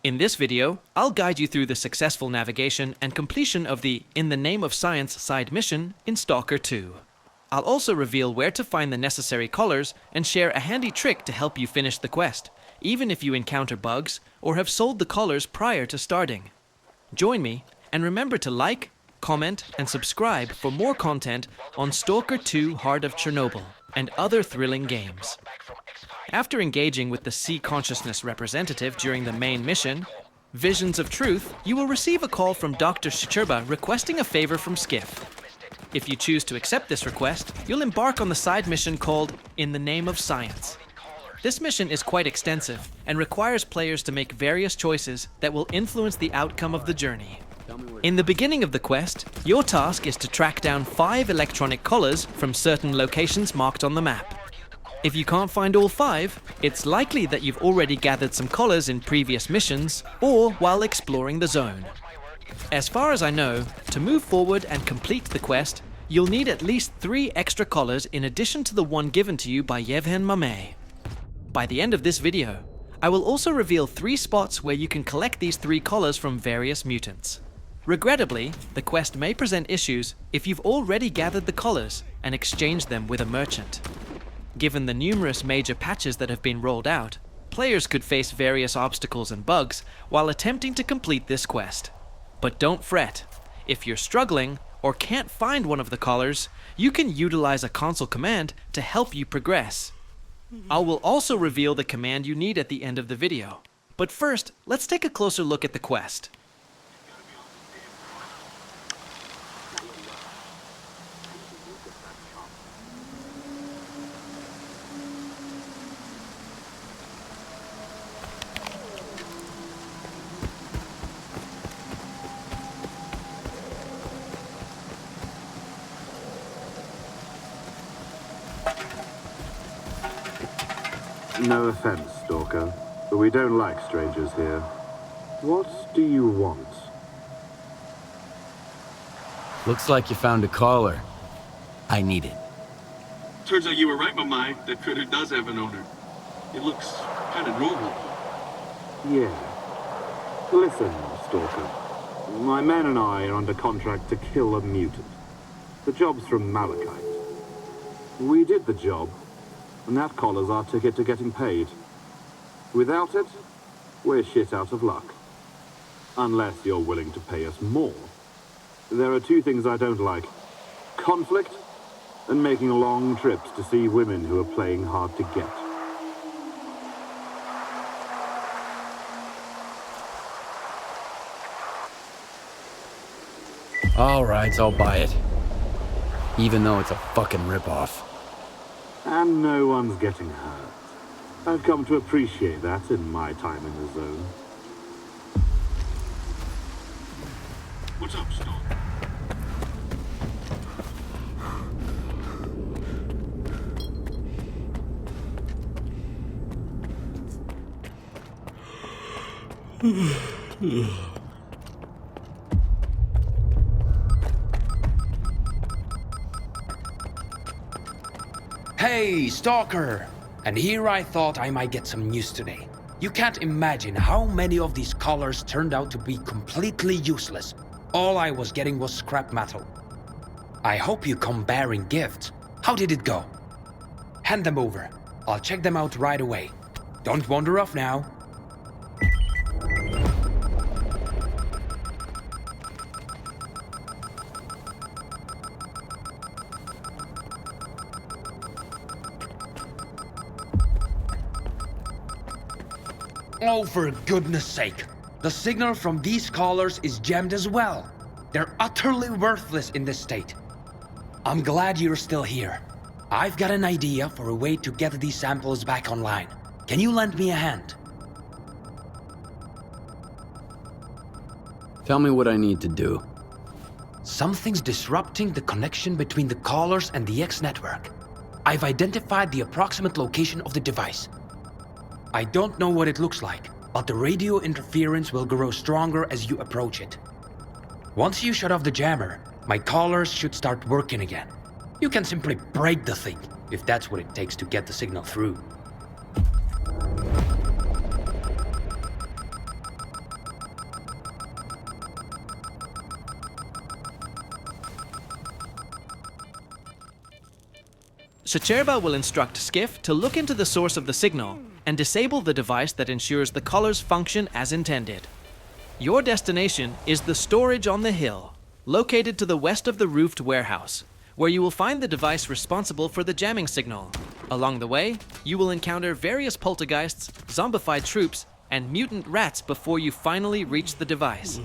In this video, I'll guide you through the successful navigation and completion of the In the Name of Science side mission in Stalker 2. I'll also reveal where to find the necessary collars and share a handy trick to help you finish the quest, even if you encounter bugs or have sold the collars prior to starting. Join me, and remember to like, comment, and subscribe for more content on Stalker 2 Heart of Chernobyl and other thrilling games. After engaging with the Sea Consciousness representative during the main mission, Visions of Truth, you will receive a call from Dr. Shcherba requesting a favor from Skif. If you choose to accept this request, you'll embark on the side mission called In the Name of Science. This mission is quite extensive and requires players to make various choices that will influence the outcome of the journey. In the beginning of the quest, your task is to track down 5 electronic collars from certain locations marked on the map. If you can't find all 5, it's likely that you've already gathered some collars in previous missions or while exploring the zone. As far as I know, to move forward and complete the quest, you'll need at least 3 extra collars in addition to the one given to you by Yevhen Mamay. By the end of this video, I will also reveal 3 spots where you can collect these 3 collars from various mutants. Regrettably, the quest may present issues if you've already gathered the collars and exchanged them with a merchant. Given the numerous major patches that have been rolled out, players could face various obstacles and bugs while attempting to complete this quest. But don't fret. If you're struggling or can't find one of the collars, you can utilize a console command to help you progress. I will also reveal the command you need at the end of the video. But first, let's take a closer look at the quest. No offense, Stalker, but we don't like strangers here. What do you want? Looks like you found a collar. I need it. Turns out you were right, Mamay. That critter does have an owner. It looks kind of normal. Yeah. Listen, Stalker. My men and I are under contract to kill a mutant. The job's from Malachite. We did the job, and that collar's our ticket to getting paid. Without it, we're shit out of luck. Unless you're willing to pay us more. There are 2 things I don't like. Conflict, and making long trips to see women who are playing hard to get. Alright, I'll buy it. Even though it's a fucking ripoff. And no one's getting hurt. I've come to appreciate that in my time in the zone. What's up, Stalker? Hey, Stalker! And here I thought I might get some news today. You can't imagine how many of these collars turned out to be completely useless. All I was getting was scrap metal. I hope you come bearing gifts. How did it go? Hand them over. I'll check them out right away. Don't wander off now. Oh, for goodness sake. The signal from these collars is jammed as well. They're utterly worthless in this state. I'm glad you're still here. I've got an idea for a way to get these samples back online. Can you lend me a hand? Tell me what I need to do. Something's disrupting the connection between the collars and the X network. I've identified the approximate location of the device. I don't know what it looks like, but the radio interference will grow stronger as you approach it. Once you shut off the jammer, my collars should start working again. You can simply break the thing, if that's what it takes to get the signal through. Shcherba will instruct Skif to look into the source of the signal and disable the device that ensures the collars function as intended. Your destination is the storage on the hill, located to the west of the roofed warehouse, where you will find the device responsible for the jamming signal. Along the way, you will encounter various poltergeists, zombified troops, and mutant rats before you finally reach the device.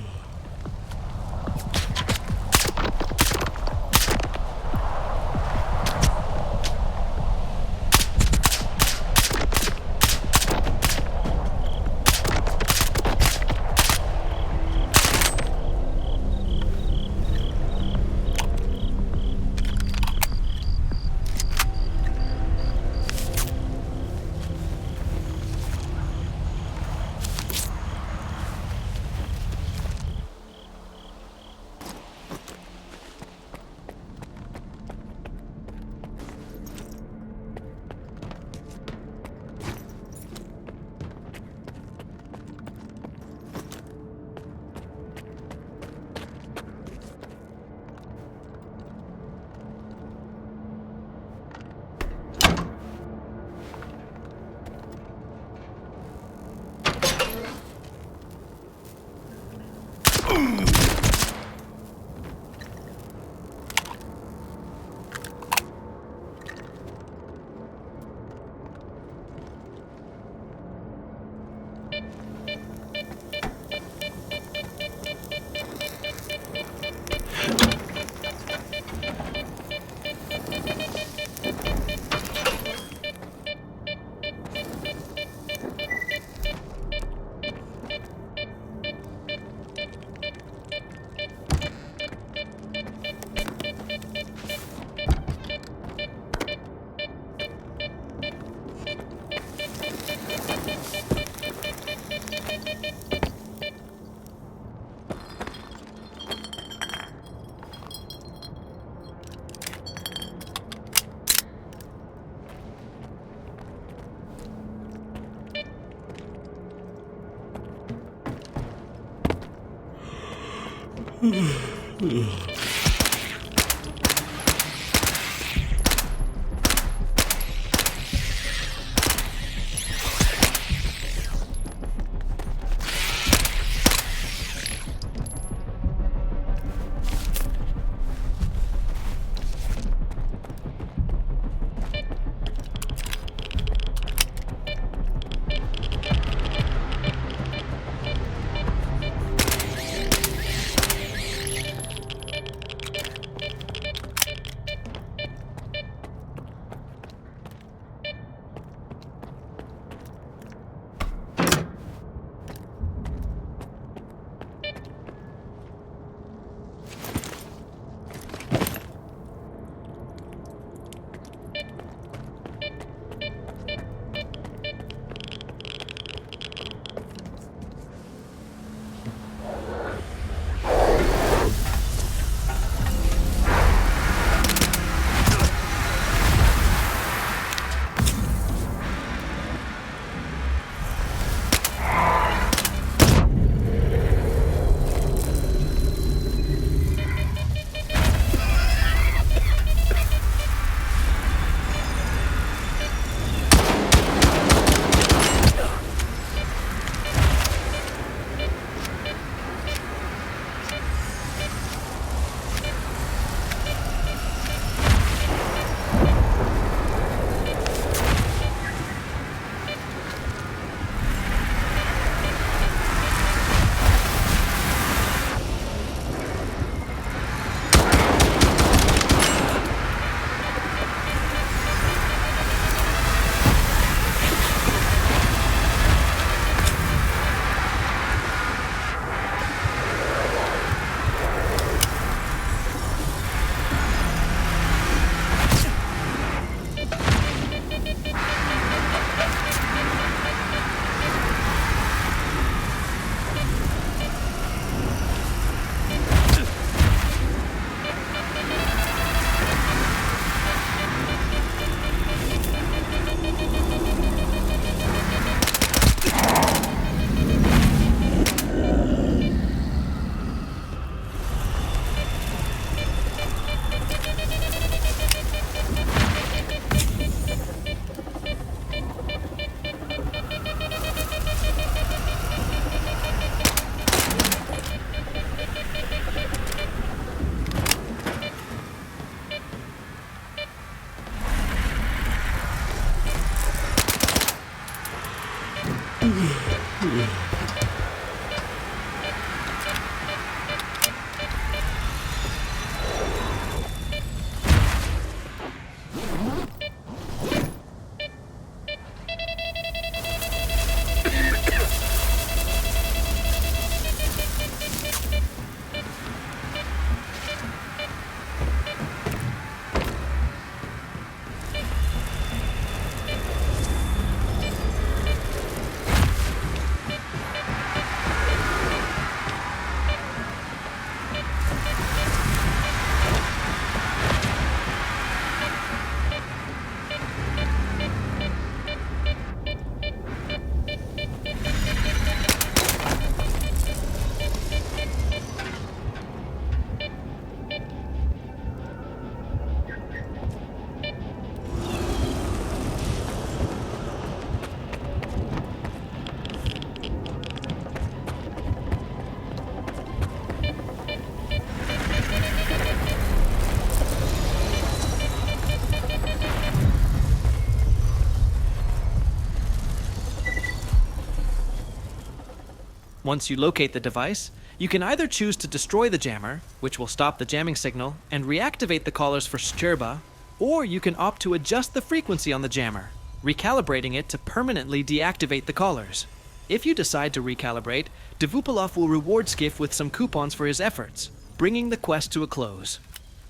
Once you locate the device, you can either choose to destroy the jammer, which will stop the jamming signal and reactivate the callers for Shcherba, or you can opt to adjust the frequency on the jammer, recalibrating it to permanently deactivate the callers. If you decide to recalibrate, Devupolov will reward Skif with some coupons for his efforts, bringing the quest to a close.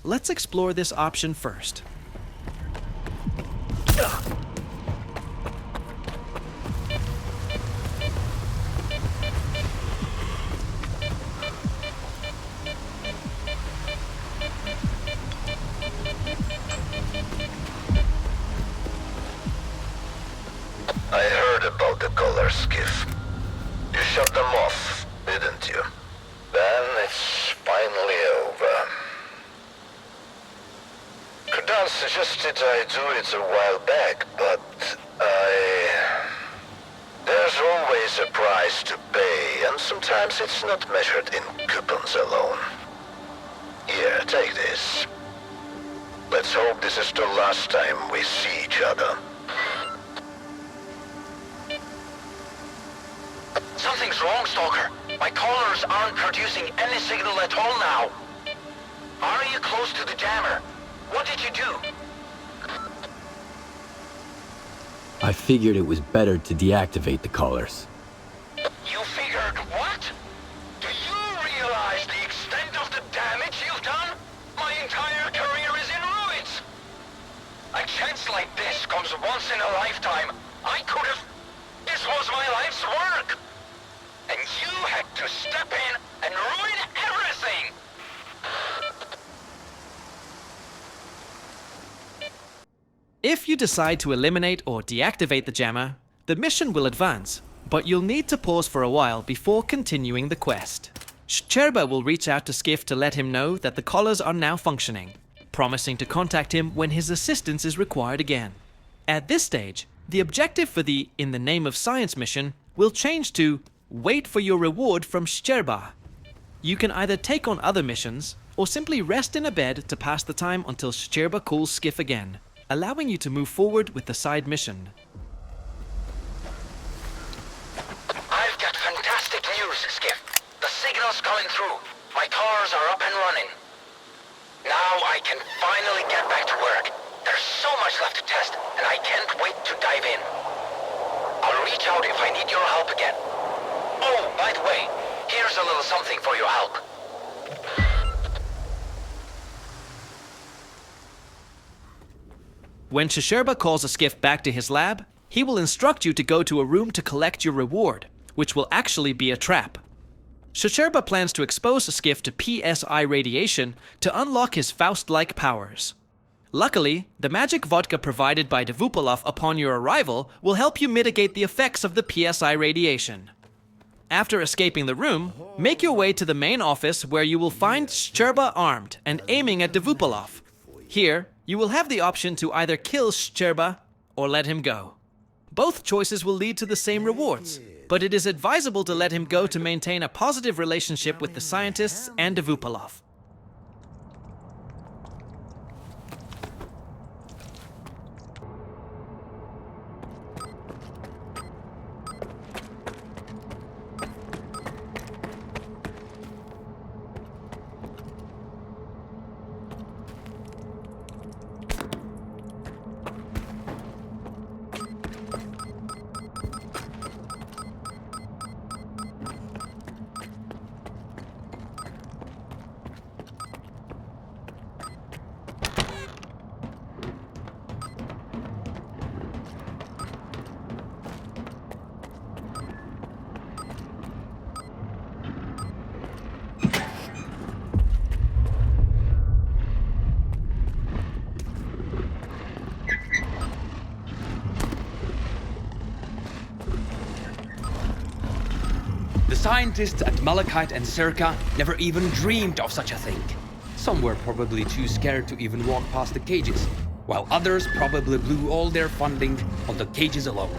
Let's explore this option first. I heard about the callers, Skif. You shut them off, didn't you? Then it's finally over. Kudan suggested I do it a while back, but there's always a price to pay, and sometimes it's not measured in coupons alone. Here, take this. Let's hope this is the last time we see each other. Something's wrong, Stalker. My callers aren't producing any signal at all now. Are you close to the jammer? What did you do? I figured it was better to deactivate the callers. You figured what? Do you realize the extent of the damage you've done? My entire career is in ruins. A chance like this comes once in a lifetime. I could have... This was my life's work. And you had to step in and ruin everything! If you decide to eliminate or deactivate the jammer, the mission will advance, but you'll need to pause for a while before continuing the quest. Shcherba will reach out to Skif to let him know that the collars are now functioning, promising to contact him when his assistance is required again. At this stage, the objective for the In the Name of Science mission will change to Wait for your reward from Shcherba. You can either take on other missions, or simply rest in a bed to pass the time until Shcherba calls Skif again, allowing you to move forward with the side mission. I've got fantastic news, Skif. The signal's coming through. My cars are up and running. Now I can finally get back to work. There's so much left to test, and I can't wait to dive in. I'll reach out if I need your help again. Oh, by the way, here's a little something for your help. When Shcherba calls a Skif back to his lab, he will instruct you to go to a room to collect your reward, which will actually be a trap. Shcherba plans to expose a Skif to PSI radiation to unlock his Faust-like powers. Luckily, the magic vodka provided by Devupolov upon your arrival will help you mitigate the effects of the PSI radiation. After escaping the room, make your way to the main office where you will find Shcherba armed and aiming at Devupolov. Here, you will have the option to either kill Shcherba or let him go. Both choices will lead to the same rewards, but it is advisable to let him go to maintain a positive relationship with the scientists and Devupolov. scientists at Malachite and Circa never even dreamed of such a thing. Some were probably too scared to even walk past the cages, while others probably blew all their funding on the cages alone.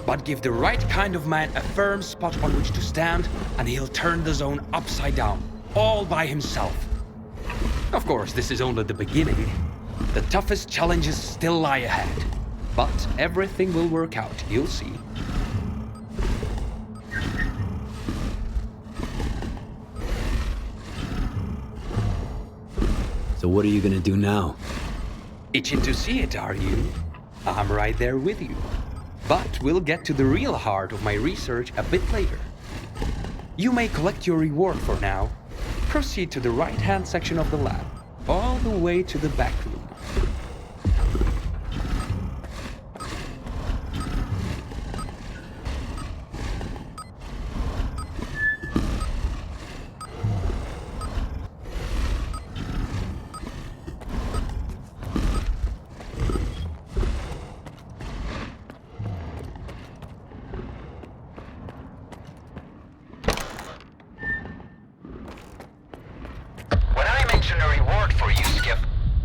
But give the right kind of man a firm spot on which to stand, and he'll turn the zone upside down, all by himself. Of course, this is only the beginning. The toughest challenges still lie ahead. But everything will work out, you'll see. So what are you gonna do now? Itching to see it, are you? I'm right there with you. But we'll get to the real heart of my research a bit later. You may collect your reward for now. Proceed to the right-hand section of the lab, all the way to the back room. When I mentioned a reward for you, Skif,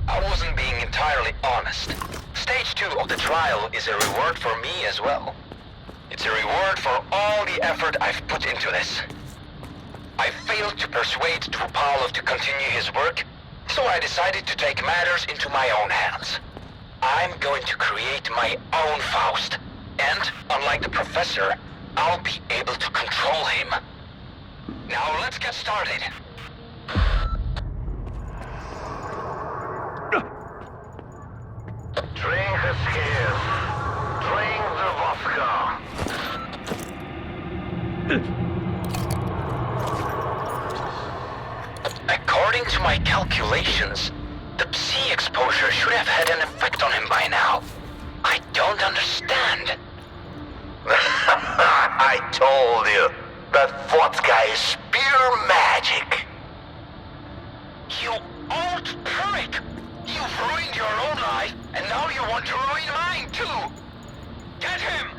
I wasn't being entirely honest. Stage 2 of the trial is a reward for me as well. It's a reward for all the effort I've put into this. I failed to persuade Drupalov to continue his work, so I decided to take matters into my own hands. I'm going to create my own Faust, and, unlike the professor, I'll be able to control him. Now let's get started. Drink the Skif. Drink the vodka. According to my calculations, the Psi exposure should have had an effect on him by now. I don't understand. I told you, that vodka is pure magic. You old prick! You've ruined your own life, and now you want to ruin mine too! Get him!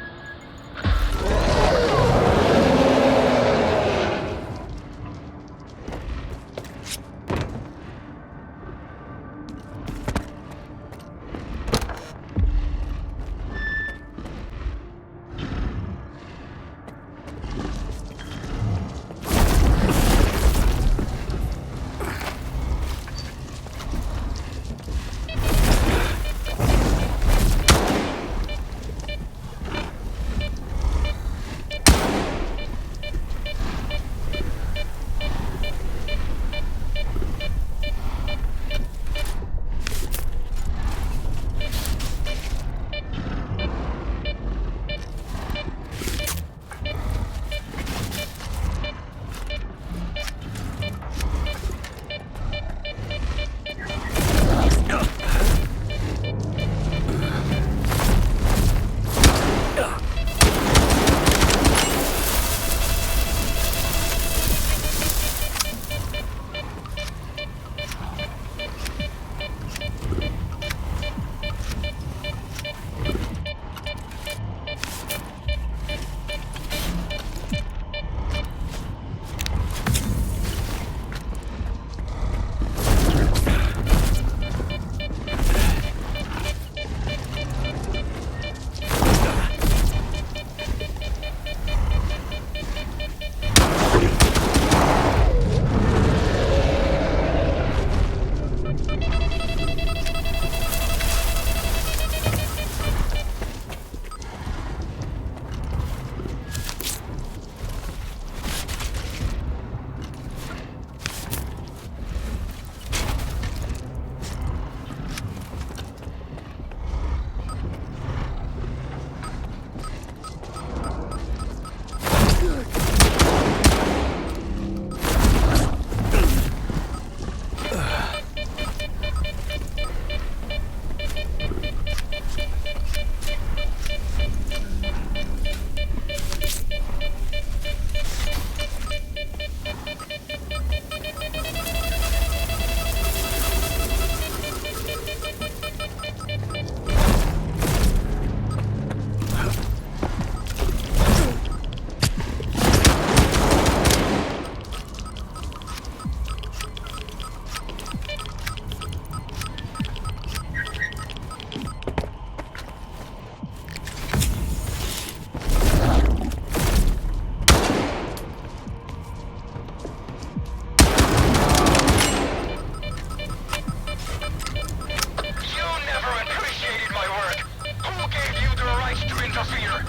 chance to interfere.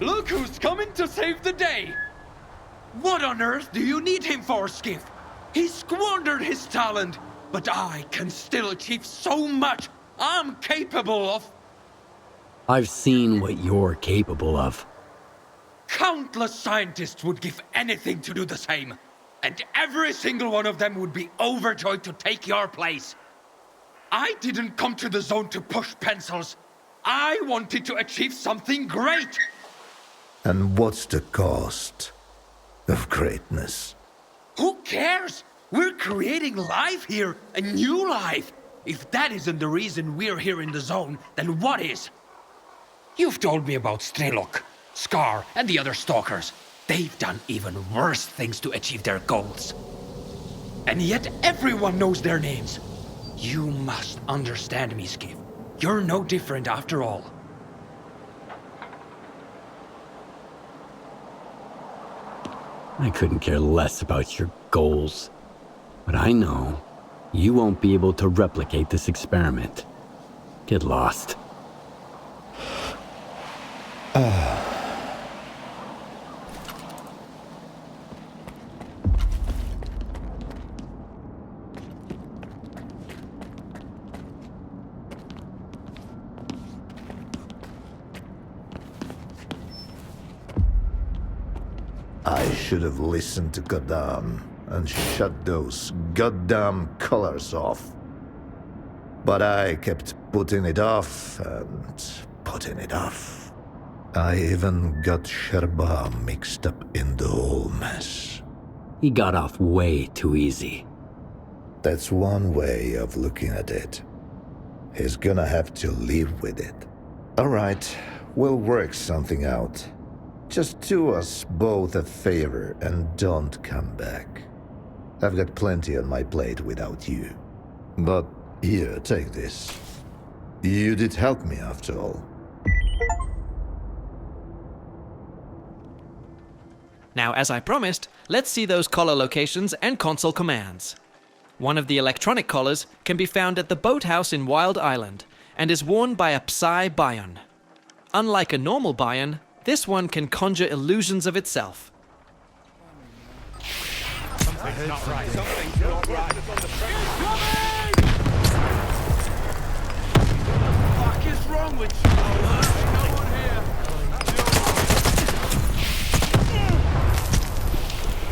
Look who's coming to save the day! What on earth do you need him for, Skif? He squandered his talent, but I can still achieve so much I'm capable of. I've seen what you're capable of. Countless scientists would give anything to do the same, and every single one of them would be overjoyed to take your place. I didn't come to the zone to push pencils. I wanted to achieve something great. And what's the cost of greatness? Who cares? We're creating life here, a new life. If that isn't the reason we're here in the zone, then what is? You've told me about Strelok, Scar, and the other stalkers. They've done even worse things to achieve their goals. And yet everyone knows their names. You must understand me, Skif. You're no different after all. I couldn't care less about your goals. But I know you won't be able to replicate this experiment. Get lost. I should have listened to Goddam and shut those goddamn colors off. But I kept putting it off and putting it off. I even got Shcherba mixed up in the whole mess. He got off way too easy. That's one way of looking at it. He's gonna have to live with it. Alright, we'll work something out. Just do us both a favor and don't come back. I've got plenty on my plate without you. But here, take this. You did help me after all. Now, as I promised, let's see those collar locations and console commands. One of the electronic collars can be found at the Boathouse in Wild Island and is worn by a Psy Bion. Unlike a normal Bion, this one can conjure illusions of itself. Something's not right. Something's not right. What the fuck is wrong with you? No one here.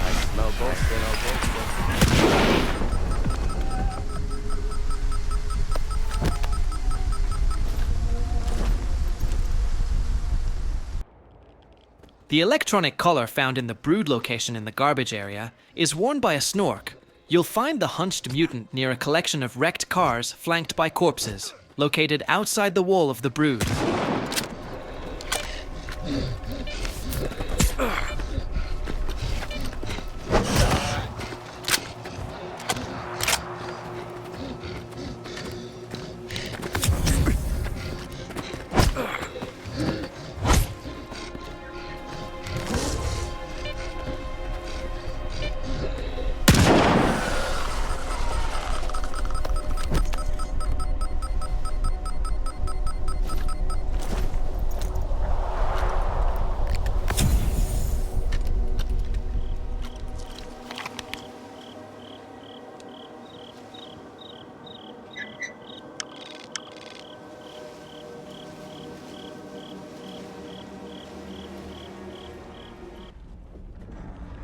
I smell both. The electronic collar found in the Brood location in the garbage area is worn by a Snork. You'll find the hunched mutant near a collection of wrecked cars flanked by corpses, located outside the wall of the Brood.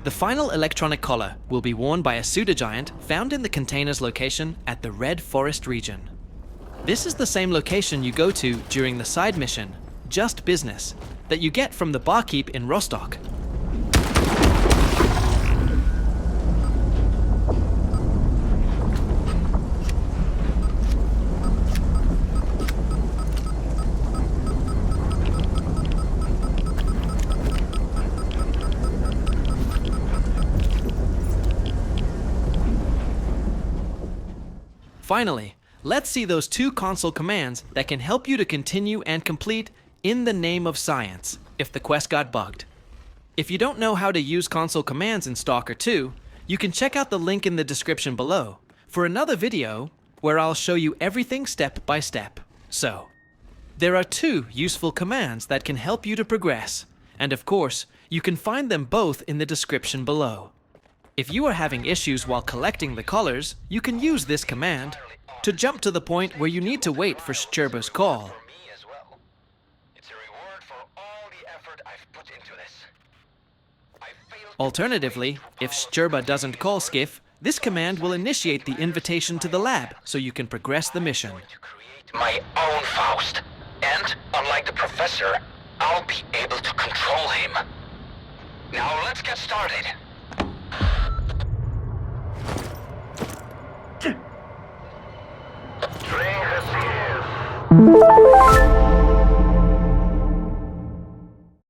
The final electronic collar will be worn by a pseudogiant found in the container's location at the Red Forest region. This is the same location you go to during the side mission, Just Business, that you get from the barkeep in Rostock. Finally, let's see those 2 console commands that can help you to continue and complete In the Name of Science if the quest got bugged. If you don't know how to use console commands in Stalker 2, you can check out the link in the description below for another video where I'll show you everything step by step. So, there are 2 useful commands that can help you to progress, and of course, you can find them both in the description below. If you are having issues while collecting the collars, you can use this command to jump to the point where you need to wait for Shcherba's call. Alternatively, if Shcherba doesn't call Skif, this command will initiate the invitation to the lab so you can progress the mission. My own Faust. And, unlike the professor, I'll be able to control him. Now let's get started. Train has